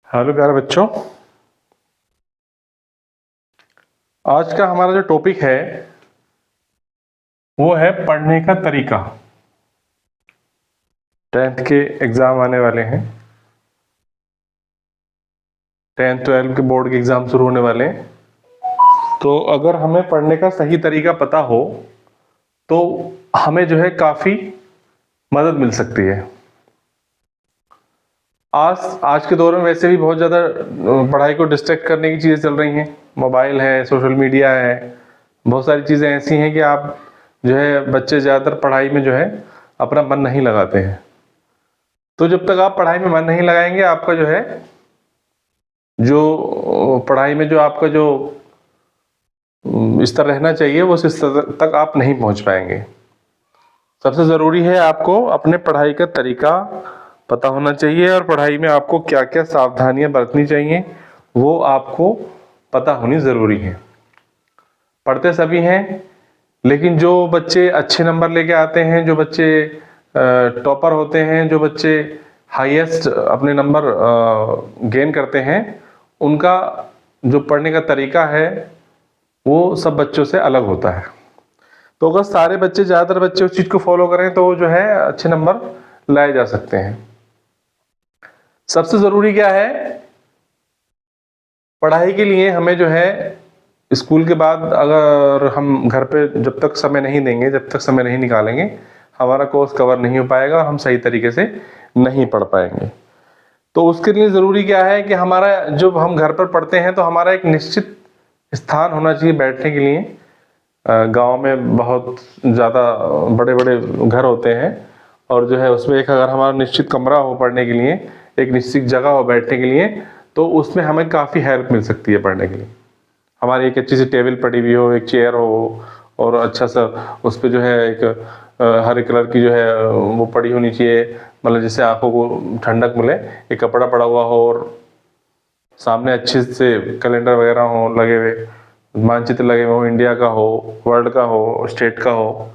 Hello प्यारे बच्चों, आज का हमारा जो टॉपिक है वो है पढ़ने का तरीका। 10th के एग्ज़ाम आने वाले हैं। 10th 12 के बोर्ड के एग्ज़ाम शुरू होने वाले हैं। तो अगर हमें पढ़ने का सही तरीका पता हो तो हमें जो है काफ़ी मदद मिल सकती है। आज के दौर में वैसे भी बहुत ज़्यादा पढ़ाई को डिस्ट्रैक्ट करने की चीज़ें चल रही हैं। मोबाइल है, सोशल मीडिया है, बहुत सारी चीज़ें ऐसी हैं कि आप जो है बच्चे ज़्यादातर पढ़ाई में जो है अपना मन नहीं लगाते हैं। तो जब तक आप पढ़ाई में मन नहीं लगाएंगे, आपका जो है जो पढ़ाई में जो आपका जो स्तर रहना चाहिए वो उस स्तर तक आप नहीं पहुंच पाएंगे। सबसे ज़रूरी है आपको अपने पढ़ाई का तरीका पता होना चाहिए और पढ़ाई में आपको क्या क्या सावधानियां बरतनी चाहिए वो आपको पता होनी ज़रूरी है। पढ़ते सभी हैं, लेकिन जो बच्चे अच्छे नंबर लेके आते हैं, जो बच्चे टॉपर होते हैं, जो बच्चे हाईएस्ट अपने नंबर गेन करते हैं, उनका जो पढ़ने का तरीका है वो सब बच्चों से अलग होता है। तो अगर सारे बच्चे, ज़्यादातर बच्चे उस चीज़ को फॉलो करें तो जो है अच्छे नंबर लाए जा सकते हैं। सबसे ज़रूरी क्या है, पढ़ाई के लिए हमें जो है स्कूल के बाद अगर हम घर पे जब तक समय नहीं देंगे, जब तक समय नहीं निकालेंगे, हमारा कोर्स कवर नहीं हो पाएगा और हम सही तरीके से नहीं पढ़ पाएंगे। तो उसके लिए ज़रूरी क्या है कि हमारा जब हम घर पर पढ़ते हैं तो हमारा एक निश्चित स्थान होना चाहिए बैठने के लिए। गांव में बहुत ज़्यादा बड़े बड़े घर होते हैं और जो है उसमें एक अगर हमारा निश्चित कमरा हो पढ़ने के लिए, एक निश्चित जगह हो बैठने के लिए, तो उसमें हमें काफ़ी हेल्प मिल सकती है पढ़ने के लिए। हमारी एक अच्छी सी टेबल पड़ी हुई हो, एक चेयर हो और अच्छा सा उस पर जो है एक हरे कलर की जो है वो पड़ी होनी चाहिए, मतलब जिससे आंखों को ठंडक मिले। एक कपड़ा पड़ा हुआ हो और सामने अच्छे से कैलेंडर वगैरह हो लगे हुए, मानचित्र लगे हुए हो, इंडिया का हो, वर्ल्ड का हो, स्टेट का हो,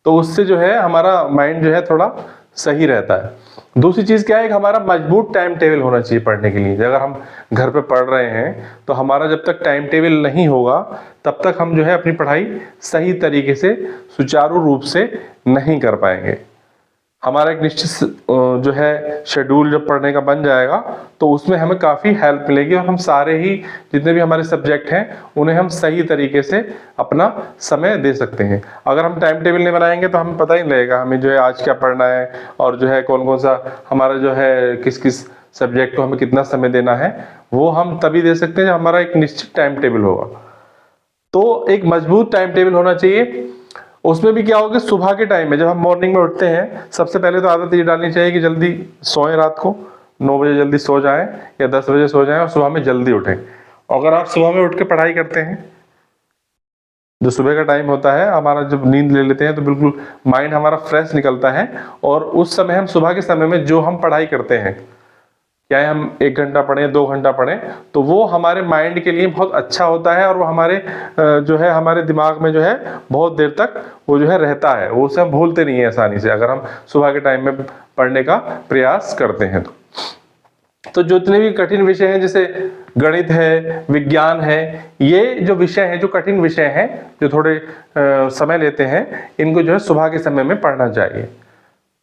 तो उससे जो है हमारा माइंड जो है थोड़ा सही रहता है। दूसरी चीज़ क्या है कि हमारा मजबूत टाइम टेबल होना चाहिए पढ़ने के लिए। अगर हम घर पे पढ़ रहे हैं तो हमारा जब तक टाइम टेबल नहीं होगा तब तक हम जो है अपनी पढ़ाई सही तरीके से सुचारू रूप से नहीं कर पाएंगे। हमारा एक निश्चित जो है शेड्यूल जब पढ़ने का बन जाएगा तो उसमें हमें काफ़ी हेल्प मिलेगी और हम सारे ही जितने भी हमारे सब्जेक्ट हैं उन्हें हम सही तरीके से अपना समय दे सकते हैं। अगर हम टाइम टेबल नहीं बनाएंगे तो हमें पता ही नहीं लगेगा हमें जो है आज क्या पढ़ना है और जो है कौन कौन सा हमारा जो है किस किस सब्जेक्ट को हमें कितना समय देना है, वो हम तभी दे सकते हैं जब हमारा एक निश्चित टाइम टेबल होगा। तो एक मजबूत टाइम टेबल होना चाहिए। उसमें भी क्या होगा, सुबह के टाइम में जब हम मॉर्निंग में उठते हैं, सबसे पहले तो आदत ये डालनी चाहिए कि जल्दी सोएं, रात को 9 बजे जल्दी सो जाएं या 10 बजे सो जाएं और सुबह में जल्दी उठें। अगर आप सुबह में उठ के पढ़ाई करते हैं, जो सुबह का टाइम होता है, हमारा जब नींद ले लेते हैं तो बिल्कुल माइंड हमारा फ्रेश निकलता है और उस समय हम सुबह के समय में जो हम पढ़ाई करते हैं, क्या है हम 1 घंटा पढ़ें 2 घंटा पढ़ें, तो वो हमारे माइंड के लिए बहुत अच्छा होता है और वो हमारे जो है हमारे दिमाग में जो है बहुत देर तक वो जो है रहता है, वो उसे हम भूलते नहीं है आसानी से अगर हम सुबह के टाइम में पढ़ने का प्रयास करते हैं। तो जितने भी कठिन विषय हैं जैसे गणित है, विज्ञान है, ये जो विषय हैं, जो कठिन विषय हैं, जो थोड़े समय लेते हैं, इनको जो है सुबह के समय में पढ़ना चाहिए।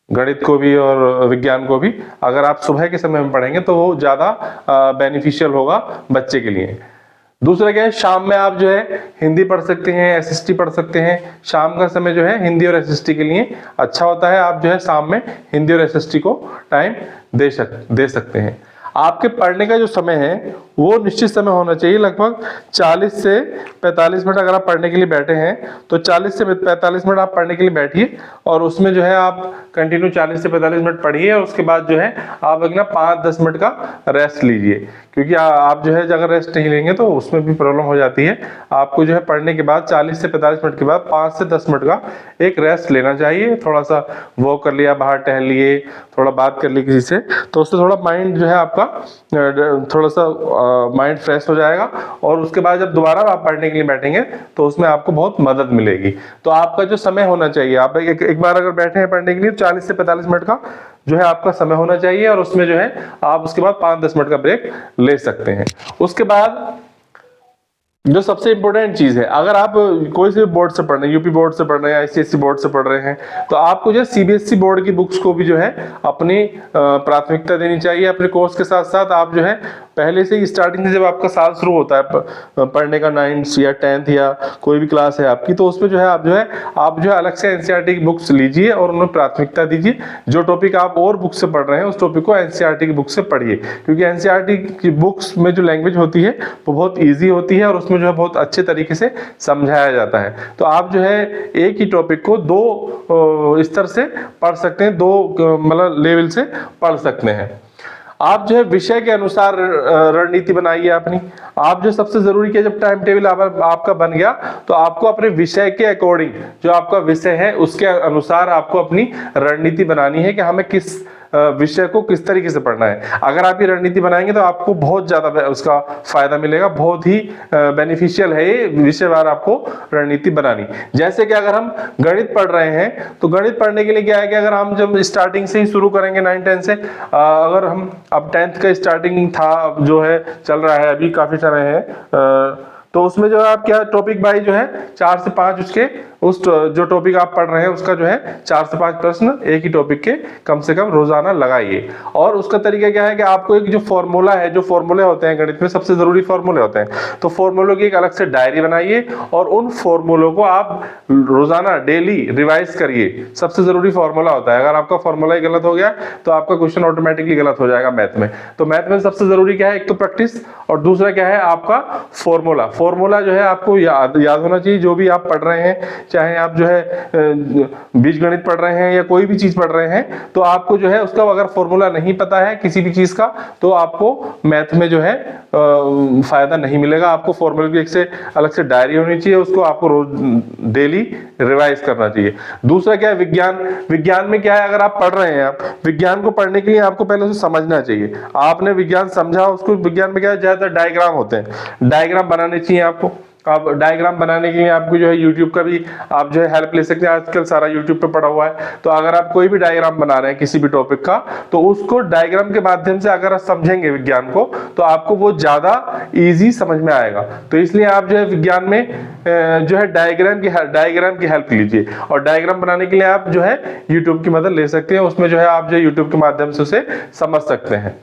गणित को भी और विज्ञान को भी अगर आप सुबह के समय में पढ़ेंगे तो वो ज़्यादा बेनिफिशियल होगा बच्चे के लिए। दूसरा क्या है, शाम में आप जो है हिंदी पढ़ सकते हैं, एसएसटी पढ़ सकते हैं। शाम का समय जो है हिंदी और एसएसटी के लिए अच्छा होता है। आप जो है शाम में हिंदी और एसएसटी को टाइम दे सकते हैं। आपके पढ़ने का जो समय है वो निश्चित समय होना चाहिए, लगभग 40 से 45 मिनट। अगर आप पढ़ने के लिए बैठे हैं तो 40 से 45 मिनट आप पढ़ने के लिए बैठिए और उसमें जो है आप कंटिन्यू 40 से 45 मिनट पढ़िए और उसके बाद जो है आप एक ना 5-10 मिनट का रेस्ट लीजिए, क्योंकि आप जो है अगर रेस्ट नहीं लेंगे तो उसमें भी प्रॉब्लम हो जाती है। आपको जो है पढ़ने के बाद 40 से 45 मिनट के बाद 5 से 10 मिनट का एक रेस्ट लेना चाहिए। थोड़ा सा वॉक कर लिया, बाहर टहल लिए, थोड़ा बात कर ली किसी से, तो उससे थोड़ा माइंड जो है आपका आपका थोड़ा सा माइंड फ्रेश हो जाएगा, और उसके बाद जब दोबारा आप पढ़ने के लिए बैठेंगे तो उसमें आपको बहुत मदद मिलेगी। तो आपका जो समय होना चाहिए, आप एक बार अगर बैठे हैं पढ़ने के लिए 40 से 45 मिनट का जो है आपका समय होना चाहिए, और उसमें जो है आप उसके बाद 5-10 मिनट का ब्रेक ले सकते हैं। उसके बाद जो सबसे इंपॉर्टेंट चीज है, अगर आप कोई से बोर्ड से पढ़ रहे हैं, यूपी बोर्ड से पढ़ रहे हैं, आईसीएसई बोर्ड से पढ़ रहे हैं, तो आपको जो है सीबीएसई बोर्ड की बुक्स को भी जो है अपनी प्राथमिकता देनी चाहिए। अपने कोर्स के साथ साथ आप जो है पहले से ही स्टार्टिंग से जब आपका साल शुरू होता है पढ़ने का, 9th या 10th या कोई भी क्लास है आपकी, तो उसमें जो है आप जो है अलग से एनसीईआरटी की बुक्स लीजिए और उन्हें प्राथमिकता दीजिए। जो टॉपिक आप और बुक से पढ़ रहे हैं उस टॉपिक को एनसीईआरटी की बुक से पढ़िए, क्योंकि एनसीईआरटी की बुक्स में जो लैंग्वेज होती है वो बहुत ईजी होती है और उसमें जो है बहुत अच्छे तरीके से समझाया जाता है। तो आप जो है एक ही टॉपिक को 2 स्तर से पढ़ सकते हैं, 2 मतलब लेवल से पढ़ सकते हैं। आप जो है विषय के अनुसार रणनीति बनाइए अपनी। आप जो सबसे जरूरी क्या, जब टाइम टेबल आपका बन गया तो आपको अपने विषय के अकॉर्डिंग, जो आपका विषय है उसके अनुसार आपको अपनी रणनीति बनानी है कि हमें किस विषय को किस तरीके से पढ़ना है। अगर आप ये रणनीति बनाएंगे तो आपको बहुत ज्यादा उसका फायदा मिलेगा, बहुत ही बेनिफिशियल है ये विषयवार आपको रणनीति बनानी। जैसे कि अगर हम गणित पढ़ रहे हैं तो गणित पढ़ने के लिए क्या है कि अगर हम जब स्टार्टिंग से ही शुरू करेंगे 9-10 से, अगर हम अब 10th का स्टार्टिंग था जो है चल रहा है अभी काफी समय है, तो उसमें जो है आप क्या टॉपिक बाई जो है 4 से 5 उसके उस जो टॉपिक आप पढ़ रहे हैं उसका जो है 4 से 5 प्रश्न एक ही टॉपिक के कम से कम रोजाना लगाइए। और उसका तरीका क्या है कि आपको एक जो फॉर्मूला है, जो फॉर्मूले होते हैं गणित में सबसे जरूरी फॉर्मूले होते हैं, तो फॉर्मूलों की एक अलग से डायरी बनाइए और उन फॉर्मूलों को आप रोजाना डेली रिवाइज करिए। सबसे जरूरी फॉर्मूला होता है, अगर आपका फॉर्मूला ही गलत हो गया तो आपका क्वेश्चन ऑटोमेटिकली गलत हो जाएगा मैथ में। तो मैथ में सबसे जरूरी क्या है, एक तो प्रैक्टिस और दूसरा क्या है आपका फॉर्मूला। फॉर्मूला जो है आपको याद होना चाहिए। जो भी आप पढ़ रहे हैं, चाहे आप जो है बीजगणित पढ़ रहे हैं या कोई भी चीज पढ़ रहे हैं, तो आपको जो है उसका अगर फॉर्मूला नहीं पता है किसी भी चीज का तो आपको मैथ में जो है फायदा नहीं मिलेगा। आपको फॉर्मूले की एक से अलग से डायरी होनी चाहिए, उसको आपको रोज डेली रिवाइज करना चाहिए। दूसरा क्या है, विज्ञान। विज्ञान में क्या है, अगर आप पढ़ रहे हैं, आप विज्ञान को पढ़ने के लिए आपको पहले उसे समझना चाहिए। आपने विज्ञान समझा, उसको विज्ञान में क्या है ज्यादातर डायग्राम होते हैं, डायग्राम बनाने चाहिए आपको। आप डायग्राम बनाने के लिए आपको जो है यूट्यूब का भी आप जो है हेल्प ले सकते हैं, आजकल सारा यूट्यूब पे पड़ा हुआ है। तो अगर आप कोई भी डायग्राम बना रहे हैं किसी भी टॉपिक का, तो उसको डायग्राम के माध्यम से अगर आप समझेंगे विज्ञान को तो आपको वो ज्यादा इजी समझ में आएगा। तो इसलिए आप जो है विज्ञान में जो है डायग्राम की हेल्प लीजिए, और डायग्राम बनाने के लिए आप जो है यूट्यूब की मदद ले सकते हैं। उसमें जो है आप जो यूट्यूब के माध्यम से उसे समझ सकते हैं,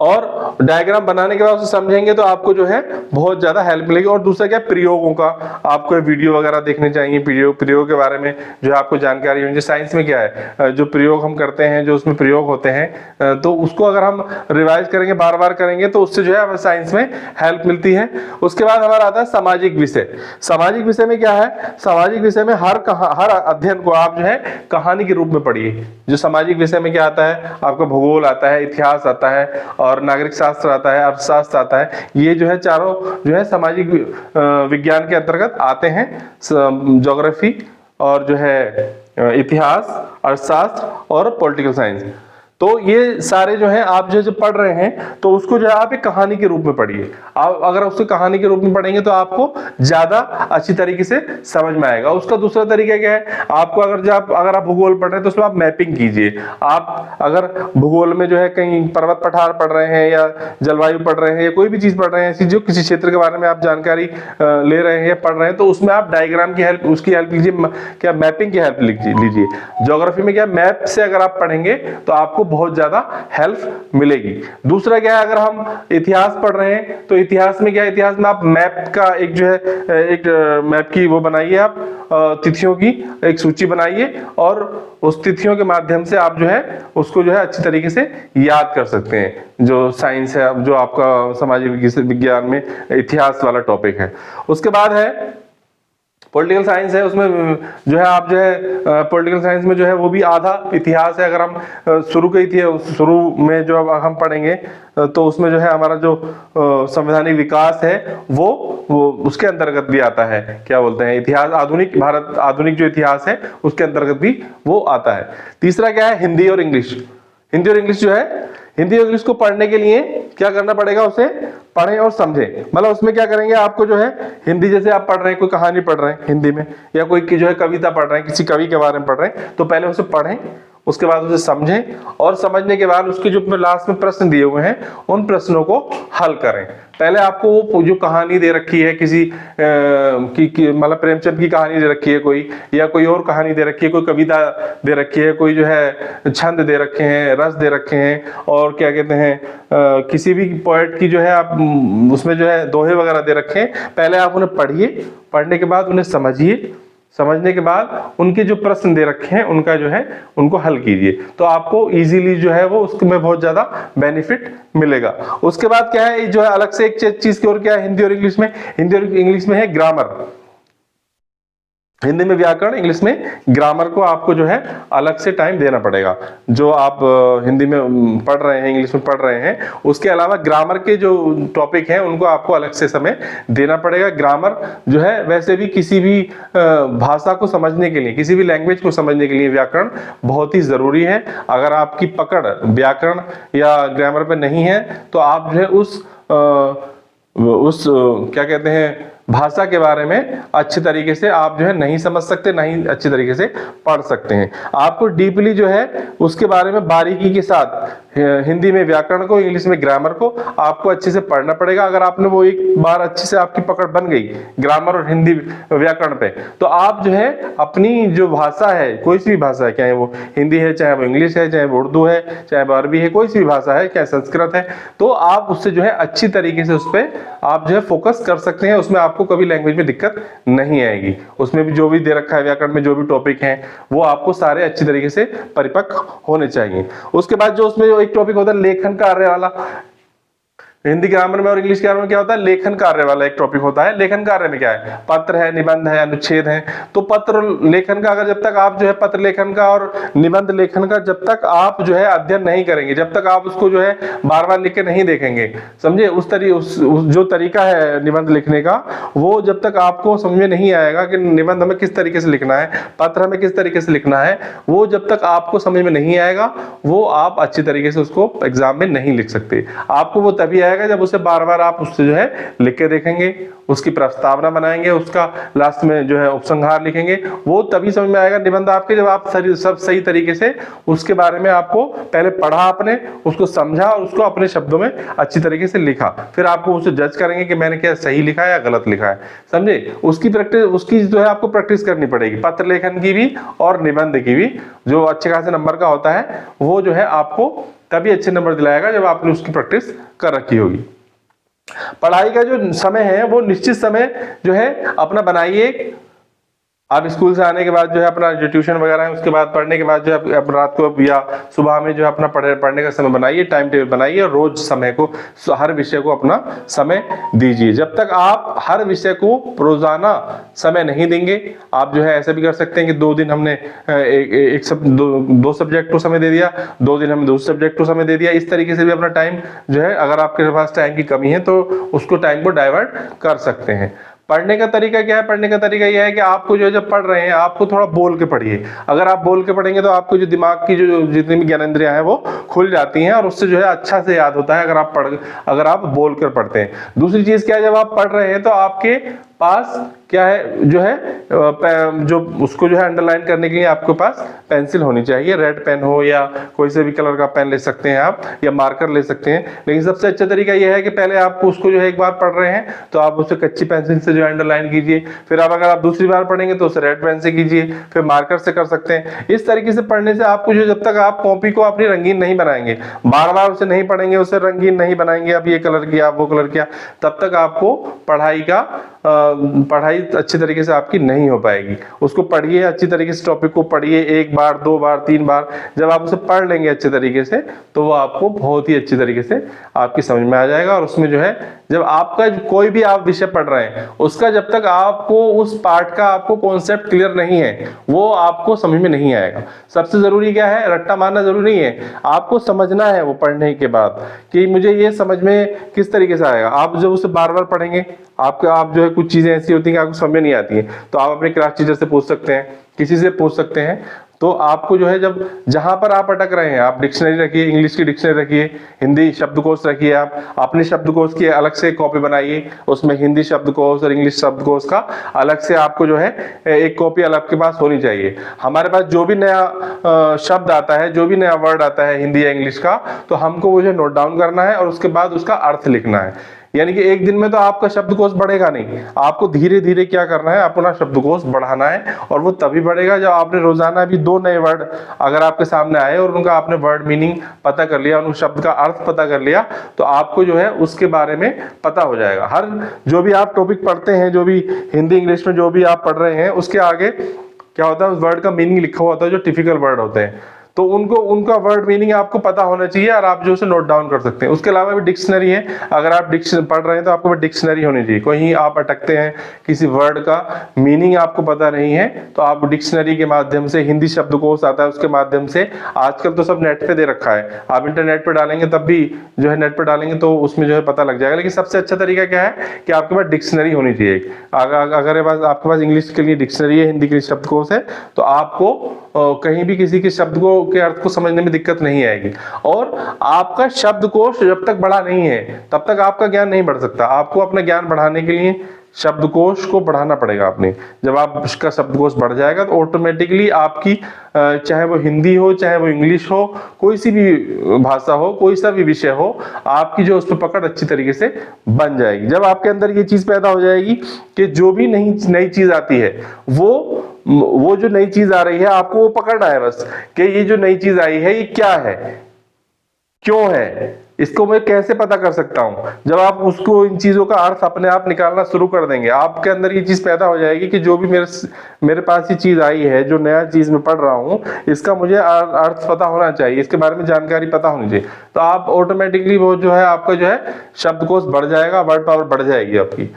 और डायग्राम बनाने के बाद उसे समझेंगे तो आपको जो है बहुत ज्यादा हेल्प मिलेगी। और दूसरा क्या, प्रयोगों का आपको वीडियो वगैरह देखने चाहिए, प्रयोग के बारे में जो है आपको जानकारी होनी चाहिए। साइंस में क्या है, जो प्रयोग हम करते हैं, जो उसमें प्रयोग होते हैं, तो उसको अगर हम रिवाइज करेंगे, बार बार करेंगे, तो उससे जो है हमें साइंस में हेल्प मिलती है। उसके बाद हमारा आता है सामाजिक विषय। सामाजिक विषय में क्या है, सामाजिक विषय में हर अध्ययन को आप जो है कहानी के रूप में पढ़िए। जो सामाजिक विषय में क्या आता है, आपका भूगोल आता है, इतिहास आता है, और नागरिक शास्त्र आता है, अर्थशास्त्र आता है। ये जो है चारों जो है सामाजिक विज्ञान के अंतर्गत आते हैं। ज्योग्राफी और जो है इतिहास, अर्थशास्त्र और पॉलिटिकल साइंस। तो ये सारे जो है आप जो पढ़ रहे हैं तो उसको जो है आप एक कहानी के रूप में पढ़िए। आप अगर उसको कहानी के रूप में पढ़ेंगे तो आपको ज्यादा अच्छी तरीके से समझ में आएगा। उसका दूसरा तरीका क्या है, आपको अगर आप भूगोल पढ़ रहे हैं तो उसमें आप मैपिंग कीजिए। आप अगर भूगोल में जो है कहीं पर्वत पठार पढ़ रहे हैं या जलवायु पढ़ रहे हैं या कोई भी चीज पढ़ रहे हैं, ऐसी जो किसी क्षेत्र के बारे में आप जानकारी ले रहे हैं या पढ़ रहे हैं, तो उसमें आप डायग्राम की हेल्प, उसकी हेल्प लीजिए, क्या मैपिंग की हेल्प लीजिए। ज्योग्राफी में क्या, मैप से अगर आप पढ़ेंगे तो आपको बहुत ज्यादा हेल्प मिलेगी। दूसरा क्या है, अगर हम इतिहास पढ़ रहे हैं तो इतिहास में क्या है, इतिहास में आप मैप का एक जो है एक मैप की वो बनाइए, आप तिथियों की एक सूची बनाइए, और उस तिथियों के माध्यम से आप जो है उसको जो है अच्छी तरीके से याद कर सकते हैं। जो साइंस है, जो आपका सामाजिक विज्ञान में इतिहास वाला टॉपिक है। उसके बाद है पॉलिटिकल साइंस है, उसमें जो है आप जो है पॉलिटिकल साइंस में जो है वो भी आधा इतिहास है। अगर हम शुरू में जो हम पढ़ेंगे तो उसमें जो है हमारा जो संवैधानिक विकास है वो उसके अंतर्गत भी आता है, क्या बोलते हैं, इतिहास, आधुनिक जो इतिहास है उसके अंतर्गत भी वो आता है। तीसरा क्या है, हिंदी और इंग्लिश। हिंदी और इंग्लिश जो है हिंदी और इंग्लिश को पढ़ने के लिए क्या करना पड़ेगा, उसे पढ़ें और समझें। मतलब उसमें क्या करेंगे, आपको जो है हिंदी जैसे आप पढ़ रहे हैं, कोई कहानी पढ़ रहे हैं हिंदी में, या कोई की जो है कविता पढ़ रहे हैं, किसी कवि के बारे में पढ़ रहे हैं, तो पहले उसे पढ़ें, उसके बाद उसे समझें, और समझने के बाद उसके जो लास्ट में प्रश्न दिए हुए हैं उन प्रश्नों को हल करें। पहले आपको वो जो कहानी दे रखी है किसी मतलब प्रेमचंद की कहानी दे रखी है कोई, या कोई और कहानी दे रखी है, कोई कविता दे रखी है, कोई जो है छंद दे रखे हैं, रस दे रखे हैं, और क्या कहते हैं किसी भी पोएट की जो है आप उसमें जो है दोहे वगैरह दे रखे हैं, पहले आप उन्हें पढ़िए, पढ़ने के बाद उन्हें समझिए, समझने के बाद उनके जो प्रश्न दे रखे हैं उनका जो है उनको हल कीजिए, तो आपको इजीली जो है वो उसमें बहुत ज्यादा बेनिफिट मिलेगा। उसके बाद क्या है, जो है अलग से एक चीज की और क्या है हिंदी और इंग्लिश में, हिंदी और इंग्लिश में है ग्रामर। हिंदी में व्याकरण, इंग्लिश में ग्रामर को आपको जो है अलग से टाइम देना पड़ेगा। जो आप हिंदी में पढ़ रहे हैं, इंग्लिश में पढ़ रहे हैं, उसके अलावा ग्रामर के जो टॉपिक हैं उनको आपको अलग से समय देना पड़ेगा। ग्रामर जो है वैसे भी किसी भी भाषा को समझने के लिए, किसी भी लैंग्वेज को समझने के लिए व्याकरण बहुत ही जरूरी है। अगर आपकी पकड़ व्याकरण या ग्रामर पे नहीं है तो आप जो है उस क्या कहते हैं भाषा के बारे में अच्छे तरीके से आप जो है नहीं समझ सकते, नहीं अच्छे तरीके से पढ़ सकते हैं। आपको डीपली जो है उसके बारे में बारीकी के साथ हिंदी में व्याकरण को, इंग्लिश में ग्रामर को आपको अच्छे से पढ़ना पड़ेगा। अगर आपने वो एक बार अच्छे से आपकी पकड़ बन गई ग्रामर और हिंदी व्याकरण पे, तो आप जो है अपनी जो भाषा है, कोई सी भी भाषा है, चाहे वो हिंदी है, चाहे वो इंग्लिश है, चाहे वो उर्दू है, चाहे वो अरबी है, कोई सी भी भाषा है, चाहे संस्कृत है, तो आप उससे जो है अच्छी तरीके से उस पर आप जो है फोकस कर सकते हैं। उसमें आपको कभी लैंग्वेज में दिक्कत नहीं आएगी। उसमें भी जो भी दे रखा है व्याकरण में, जो भी टॉपिक हैं वो आपको सारे अच्छी तरीके से परिपक्व होने चाहिए। उसके बाद जो उसमें एक टॉपिक होता है लेखन कार्य वाला, हिंदी ग्रामर में और इंग्लिश ग्रामर में क्या होता है, लेखन कार्य वाला एक टॉपिक होता है। लेखन कार्य में क्या है, पत्र है, निबंध है, अनुच्छेद है। तो पत्र लेखन का अगर जब तक आप जो है पत्र लेखन का और निबंध लेखन का जब तक आप जो है अध्ययन नहीं करेंगे, जब तक आप उसको जो है बार बार लिख के नहीं देखेंगे, समझे, उस जो तरीका है निबंध लिखने का, वो जब तक आपको समझ में नहीं आएगा कि निबंध हमें किस तरीके से लिखना है, पत्र हमें किस तरीके से लिखना है, वो जब तक आपको समझ में नहीं आएगा, वो आप अच्छी तरीके से उसको एग्जाम में नहीं लिख सकते। आपको वो तभी जब उसे बार बार आप उससे जो है लिख के देखेंगे, उसकी प्रस्तावना बनाएंगे, उसका लास्ट में जो है उपसंहार लिखेंगे, वो तभी समझ में आएगा निबंध आपके, जब आप सब सही तरीके से उसके बारे में आपको पहले पढ़ा, आपने उसको समझा और उसको अपने शब्दों में अच्छी तरीके से लिखा। फिर आपको उसे जज करेंगे कि मैंने क्या सही लिखा है या गलत लिखा है, समझे। उसकी प्रैक्टिस, उसकी जो है आपको प्रैक्टिस करनी पड़ेगी, पत्र लेखन की भी और निबंध की भी। जो अच्छे खासे नंबर का होता है वो जो है आपको तभी अच्छे नंबर दिलाएगा जब आपने उसकी प्रैक्टिस कर रखी होगी। पढ़ाई का जो समय है वो निश्चित समय जो है अपना बनाइए। आप स्कूल से आने के बाद जो है अपना जो ट्यूशन वगैरह है उसके बाद पढ़ने के बाद जो है आप रात को या सुबह में जो है अपना पढ़ने का समय बनाइए, टाइम टेबल बनाइए, और रोज समय को, हर विषय को अपना समय दीजिए। जब तक आप हर विषय को रोजाना समय नहीं देंगे, आप जो है ऐसा भी कर सकते हैं कि 2 दिन हमने दो सब्जेक्ट को समय दे दिया, 2 दिन हमने दूसरे सब्जेक्ट को समय दे दिया। इस तरीके से भी अपना टाइम जो है, अगर आपके पास टाइम की कमी है तो उसको टाइम को डाइवर्ट कर सकते हैं। पढ़ने का तरीका क्या है, पढ़ने का तरीका यह है कि आपको जो है जब पढ़ रहे हैं आपको थोड़ा बोल के पढ़िए। अगर आप बोल के पढ़ेंगे तो आपको जो दिमाग की जो जितनी भी ज्ञानेंद्रियां हैं वो खुल जाती हैं और उससे जो है अच्छा से याद होता है अगर आप बोल कर पढ़ते हैं। दूसरी चीज क्या है, जब आप पढ़ रहे हैं तो आपके पास क्या है, जो है जो उसको जो है अंडरलाइन करने के लिए आपके पास पेंसिल होनी चाहिए। रेड पेन हो या कोई से भी कलर का पेन ले सकते हैं आप, या मार्कर ले सकते हैं। लेकिन सबसे अच्छा तरीका यह है कि पहले आप उसको जो है एक बार पढ़ रहे हैं तो आप उसे कच्ची पेंसिल से जो अंडरलाइन कीजिए, फिर अगर आप दूसरी बार पढ़ेंगे तो उसे रेड पेन से कीजिए, फिर मार्कर से कर सकते हैं। इस तरीके से पढ़ने से आपको जो, जब तक आप कॉपी को अपनी रंगीन नहीं बनाएंगे, बार बार उसे नहीं पढ़ेंगे, उसे रंगीन नहीं बनाएंगे, अब ये कलर किया, अब वो कलर किया, तब तक आपको पढ़ाई अच्छी तरीके से आपकी नहीं हो पाएगी। उसको पढ़िए अच्छी तरीके से, टॉपिक को पढ़िए 1 बार 2 बार 3 बार। जब आप उसे पढ़ लेंगे अच्छे तरीके से तो वो आपको बहुत ही अच्छी तरीके से आपकी समझ में आ जाएगा। और उसमें जो है, जब आपका कोई भी आप विषय पढ़ रहे हैं उसका जब तक आपको उस पार्ट का आपको कॉन्सेप्ट क्लियर नहीं है वो आपको समझ में नहीं आएगा। सबसे जरूरी क्या है, रट्टा मारना जरूरी नहीं है, आपको समझना है वो पढ़ने के बाद कि मुझे ये समझ में किस तरीके से आएगा। आप जब उसे बार बार पढ़ेंगे, आप जो है कुछ चीजें ऐसी होती हैं कि आपको समझ में नहीं आती है, तो आप अपने क्लास टीचर से पूछ सकते हैं, किसी से पूछ सकते हैं। तो आपको जो है जब जहां पर आप अटक रहे हैं, आप डिक्शनरी रखिए, इंग्लिश की डिक्शनरी रखिए, हिंदी शब्दकोश रखिए, आप अपने शब्दकोश की अलग से कॉपी बनाइए, उसमें हिंदी शब्दकोश और इंग्लिश शब्दकोश का अलग से आपको जो है एक कॉपी अलग के पास होनी चाहिए। हमारे पास जो भी नया शब्द आता है, जो भी नया वर्ड आता है हिंदी या इंग्लिश का, तो हमको वो जो नोट डाउन करना है और उसके बाद उसका अर्थ लिखना है। यानी कि एक दिन में तो आपका शब्दकोश बढ़ेगा नहीं, आपको धीरे धीरे क्या करना है, अपना शब्दकोश बढ़ाना है, और वो तभी बढ़ेगा जब आपने रोजाना भी 2 नए वर्ड अगर आपके सामने आए और उनका आपने वर्ड मीनिंग पता कर लिया, उन शब्द का अर्थ पता कर लिया, तो आपको जो है उसके बारे में पता हो जाएगा। हर जो भी आप टॉपिक पढ़ते हैं, जो भी हिंदी इंग्लिश में जो भी आप पढ़ रहे हैं, उसके आगे क्या होता है, उस वर्ड का मीनिंग लिखा हुआ होता है, जो टिपिकल वर्ड होते हैं, तो उनका वर्ड मीनिंग आपको पता होना चाहिए और आप जो उसे नोट डाउन कर सकते हैं। उसके अलावा भी डिक्शनरी है, अगर आप डिक्शनरी पढ़ रहे हैं तो आपको डिक्शनरी होनी चाहिए। कहीं आप अटकते हैं, किसी वर्ड का मीनिंग आपको पता नहीं है, तो आप डिक्शनरी के माध्यम से, हिंदी शब्दकोश आता है उसके माध्यम से, आजकल तो सब नेट पे दे रखा है, आप इंटरनेट पे डालेंगे तब भी जो है, नेट पे डालेंगे तो उसमें जो है पता लग जाएगा। लेकिन सबसे अच्छा तरीका क्या है कि आपके पास डिक्शनरी होनी चाहिए। अगर आपके पास इंग्लिश के लिए डिक्शनरी है, हिंदी के लिए शब्दकोश है, तो आपको कहीं भी किसी के शब्द के अर्थ को समझने में दिक्कत नहीं आएगी। और आपका शब्दकोश जब तक बड़ा नहीं है तब तक आपका ज्ञान नहीं बढ़ सकता। आपको अपना ज्ञान बढ़ाने के लिए शब्दकोश को बढ़ाना पड़ेगा आपने। जब आपका शब्दकोश बढ़ जाएगा तो ऑटोमेटिकली आपकी चाहे वो हिंदी हो, चाहे वो इंग्लिश हो, कोई सी भी भाषा हो, कोई सा भी विषय हो, आपकी जो उस पर पकड़ अच्छी तरीके से बन जाएगी। जब आपके अंदर ये चीज पैदा हो जाएगी कि जो भी नई चीज आती है, वो जो नई चीज आ रही है आपको वो पकड़ना है बस, कि ये जो नई चीज आई है ये क्या है, क्यों है, इसको मैं कैसे पता कर सकता हूं। जब आप उसको, इन चीजों का अर्थ अपने आप निकालना शुरू कर देंगे, आपके अंदर ये चीज पैदा हो जाएगी कि जो भी मेरे पास ये चीज आई है, जो नया चीज मैं पढ़ रहा हूं, इसका मुझे अर्थ पता होना चाहिए, इसके बारे में जानकारी पता होनी चाहिए। तो आप ऑटोमेटिकली वो जो है आपका जो है शब्दकोश बढ़ जाएगा, वर्ड पावर बढ़ जाएगी आपकी।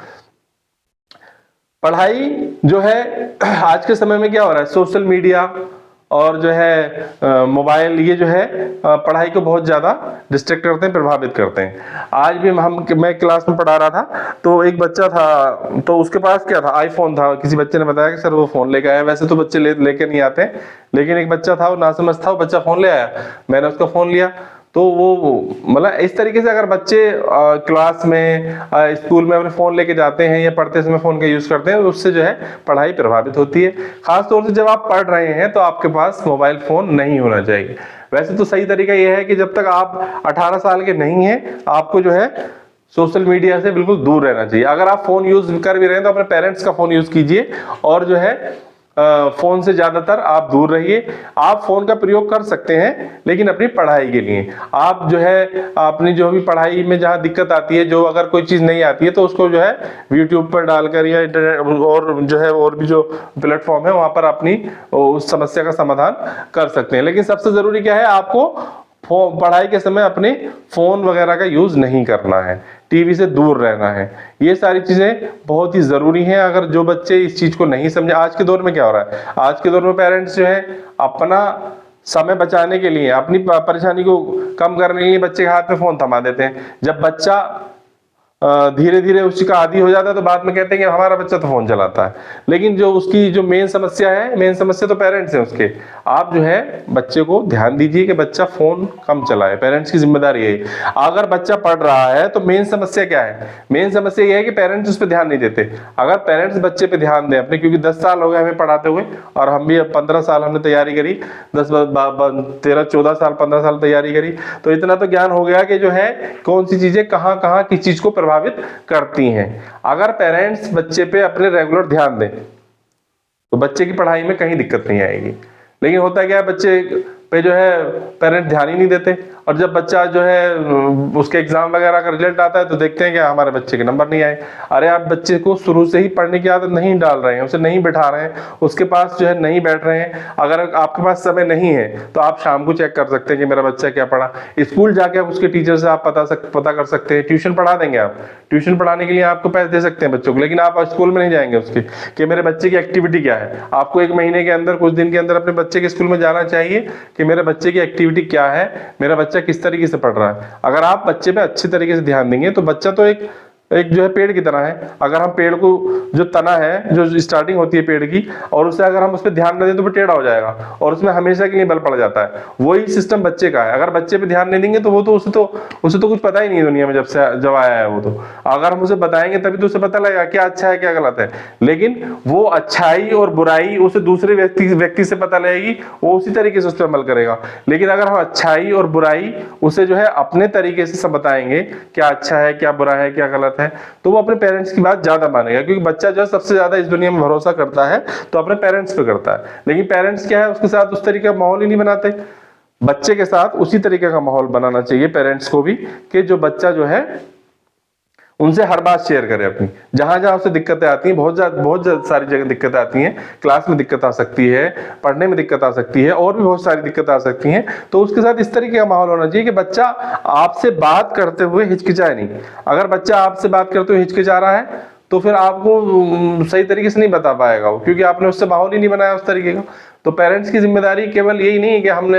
पढ़ाई जो है आज के समय में क्या हो रहा है, सोशल मीडिया और जो है मोबाइल, ये जो है पढ़ाई को बहुत ज्यादा डिस्ट्रैक्ट करते हैं, प्रभावित करते हैं। आज भी मैं क्लास में पढ़ा रहा था, तो एक बच्चा था, तो उसके पास क्या था, आईफोन था। किसी बच्चे ने बताया कि सर वो फोन लेके आया। वैसे तो बच्चे लेके नहीं आते, लेकिन एक बच्चा था, वो नासमझ था, वो बच्चा फोन ले आया। मैंने उसका फोन लिया, तो वो मतलब इस तरीके से अगर बच्चे क्लास में, स्कूल में अपने फोन लेके जाते हैं या पढ़ते समय फोन का यूज करते हैं, तो उससे जो है पढ़ाई प्रभावित होती है। खास तौर से जब आप पढ़ रहे हैं तो आपके पास मोबाइल फोन नहीं होना चाहिए। वैसे तो सही तरीका यह है कि जब तक आप 18 साल के नहीं हैं, आपको जो है सोशल मीडिया से बिल्कुल दूर रहना चाहिए। अगर आप फोन यूज कर भी रहे हैं तो अपने पेरेंट्स का फोन यूज कीजिए, और जो है फोन से ज्यादातर आप दूर रहिए। आप फोन का प्रयोग कर सकते हैं, लेकिन अपनी पढ़ाई के लिए। आप जो है अपनी जो भी पढ़ाई में जहां दिक्कत आती है, जो अगर कोई चीज नहीं आती है, तो उसको जो है यूट्यूब पर डालकर या इंटरनेट और जो है और भी जो प्लेटफॉर्म है वहां पर अपनी उस समस्या का समाधान कर सकते हैं। लेकिन सबसे जरूरी क्या है, आपको पढ़ाई के समय अपने फोन वगैरह का यूज नहीं करना है, टीवी से दूर रहना है। ये सारी चीजें बहुत ही जरूरी हैं। अगर जो बच्चे इस चीज को नहीं समझे, आज के दौर में क्या हो रहा है, आज के दौर में पेरेंट्स जो है अपना समय बचाने के लिए, अपनी परेशानी को कम करने के लिए बच्चे के हाथ में फोन थमा देते हैं। जब बच्चा धीरे धीरे उसका आदी हो जाता है, तो बाद में कहते हैं कि हमारा बच्चा तो फोन चलाता है। लेकिन जो उसकी जो मेन समस्या है, मेन समस्या तो पेरेंट्स है उसके। आप जो है बच्चे को ध्यान दीजिए कि बच्चा फोन कम चलाए, पेरेंट्स की जिम्मेदारी है। अगर बच्चा पढ़ रहा है तो मेन समस्या क्या है, मेन समस्या यह है कि पेरेंट्स उस पर ध्यान नहीं देते। अगर पेरेंट्स बच्चे पे ध्यान दें अपने, क्योंकि 10 साल हो गए हमें पढ़ाते हुए, और हम भी अब 15 साल हमने तैयारी करी, 13 14 साल 15 साल तैयारी करी, तो इतना तो ज्ञान हो गया कि जो है कौन सी चीजें कहाँ कहाँ किस चीज को प्रभावित करती हैं। अगर पेरेंट्स बच्चे पे अपने रेगुलर ध्यान दें तो बच्चे की पढ़ाई में कहीं दिक्कत नहीं आएगी। लेकिन होता क्या है, बच्चे पे जो है पेरेंट्स ध्यान ही नहीं देते, और जब बच्चा जो है उसके एग्जाम वगैरह का रिजल्ट आता है तो देखते हैं कि हमारे बच्चे के नंबर नहीं आए। अरे आप बच्चे को शुरू से ही पढ़ने की आदत नहीं डाल रहे हैं, उसे नहीं बिठा रहे हैं, उसके पास जो है नहीं बैठ रहे हैं। अगर आपके पास समय नहीं है तो आप शाम को चेक कर सकते हैं कि मेरा बच्चा क्या पढ़ा। स्कूल जाके आप उसके टीचर से आप पता कर सकते हैं। ट्यूशन पढ़ा देंगे आप, ट्यूशन पढ़ाने के लिए आपको पैसे दे सकते हैं बच्चों को, लेकिन आप स्कूल में नहीं जाएंगे उसके कि मेरे बच्चे की एक्टिविटी क्या है। आपको 1 महीने के अंदर, कुछ दिन के अंदर अपने बच्चे के स्कूल में जाना चाहिए कि मेरे बच्चे की एक्टिविटी क्या है, मेरा बच्चा किस तरीके से पढ़ रहा है। अगर आप बच्चे पे अच्छी तरीके से ध्यान देंगे तो बच्चा तो एक एक जो है पेड़ की तरह है। अगर हम पेड़ को, जो तना है, जो स्टार्टिंग होती है पेड़ की, और उसे अगर हम उस पर ध्यान न दें तो वो टेढ़ा हो जाएगा और उसमें हमेशा के लिए बल पड़ जाता है। वही सिस्टम बच्चे का है। अगर बच्चे पे ध्यान नहीं देंगे तो वो तो उसे तो कुछ पता ही नहीं है दुनिया में जब आया है वो। तो अगर हम उसे बताएंगे तभी तो उसे पता लगेगा क्या अच्छा है क्या गलत है। लेकिन वो अच्छाई और बुराई उसे दूसरे व्यक्ति से पता लगेगी, वो उसी तरीके से उस पर अमल करेगा। लेकिन अगर हम अच्छाई और बुराई उसे जो है अपने तरीके से सब बताएंगे, क्या अच्छा है क्या बुरा है क्या गलत है, तो वो अपने पेरेंट्स की बात ज्यादा मानेगा। क्योंकि बच्चा जो है सबसे ज्यादा इस दुनिया में भरोसा करता है तो अपने पेरेंट्स पे करता है। लेकिन पेरेंट्स क्या है, उसके साथ उस तरीके का माहौल ही नहीं बनाते। बच्चे के साथ उसी तरीके का माहौल बनाना चाहिए पेरेंट्स को भी, कि जो बच्चा जो है उनसे हर बात शेयर करे अपनी। जहां जहां उसे दिक्कतें आती हैं, बहुत सारी जगह दिक्कतें आती हैं, क्लास में दिक्कत आ सकती है, पढ़ने में दिक्कत आ सकती है, और भी बहुत सारी दिक्कत आ सकती हैं। तो उसके साथ इस तरीके का माहौल होना चाहिए कि बच्चा आपसे बात करते हुए हिचकिचाए नहीं। अगर बच्चा आपसे बात करते हुए हिचकिचा रहा है तो फिर आपको सही तरीके से नहीं बता पाएगा वो, क्योंकि आपने उससे माहौल ही नहीं बनाया उस तरीके का। तो पेरेंट्स की जिम्मेदारी केवल यही नहीं है कि हमने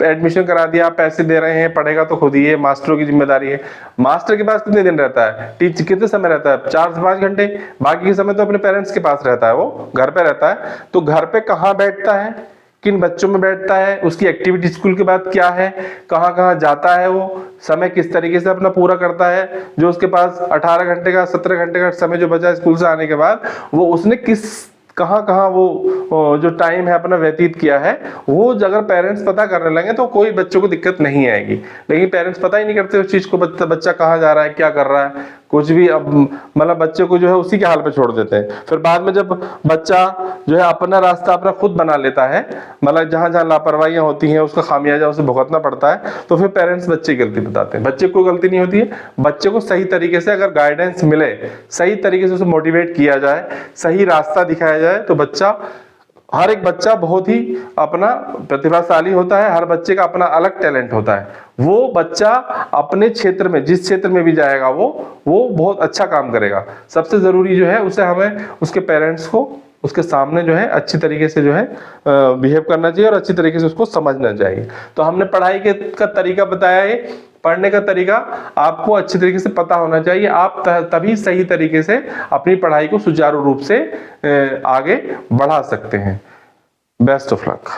एडमिशन करा दिया, पैसे दे रहे हैं, पढ़ेगा तो खुद ही है। मास्टरों की जिम्मेदारी है। मास्टर के पास कितने दिन रहता है, टीच कितने समय रहता है, 4 से 5 घंटे। बाकी के समय तो अपने पेरेंट्स के पास रहता है, वो घर पे रहता है। तो घर पे कहाँ बैठता है, किन बच्चों में बैठता है, उसकी एक्टिविटी स्कूल के बाद क्या है, कहाँ कहाँ जाता है, वो समय किस तरीके से अपना पूरा करता है। जो उसके पास 18 घंटे का 17 घंटे का समय जो बचा स्कूल से आने के बाद, वो उसने कहाँ कहाँ वो जो टाइम है अपना व्यतीत किया है, वो अगर पेरेंट्स पता करने लगे तो कोई बच्चों को दिक्कत नहीं आएगी। लेकिन पेरेंट्स पता ही नहीं करते उस चीज को, बच्चा कहाँ जा रहा है क्या कर रहा है, कुछ भी। अब मतलब बच्चे को जो है उसी के हाल पे छोड़ देते हैं। फिर बाद में जब बच्चा जो है अपना रास्ता अपना खुद बना लेता है, मतलब जहां जहां लापरवाहियां होती हैं उसका खामियाजा उसे भुगतना पड़ता है, तो फिर पेरेंट्स बच्चे की गलती बताते हैं। बच्चे को गलती नहीं होती है। बच्चे को सही तरीके से अगर गाइडेंस मिले, सही तरीके से उसे मोटिवेट किया जाए, सही रास्ता दिखाया जाए, तो बच्चा, हर एक बच्चा बहुत ही अपना प्रतिभाशाली होता है। हर बच्चे का अपना अलग टैलेंट होता है। वो बच्चा अपने क्षेत्र में, जिस क्षेत्र में भी जाएगा वो बहुत अच्छा काम करेगा। सबसे जरूरी जो है उसे हमें उसके पेरेंट्स को उसके सामने जो है अच्छी तरीके से जो है बिहेव करना चाहिए और अच्छी तरीके से उसको समझना चाहिए। तो हमने पढ़ाई का तरीका बताया है। पढ़ने का तरीका आपको अच्छी तरीके से पता होना चाहिए। आप तभी सही तरीके से अपनी पढ़ाई को सुचारू रूप से आगे बढ़ा सकते हैं। Best of luck.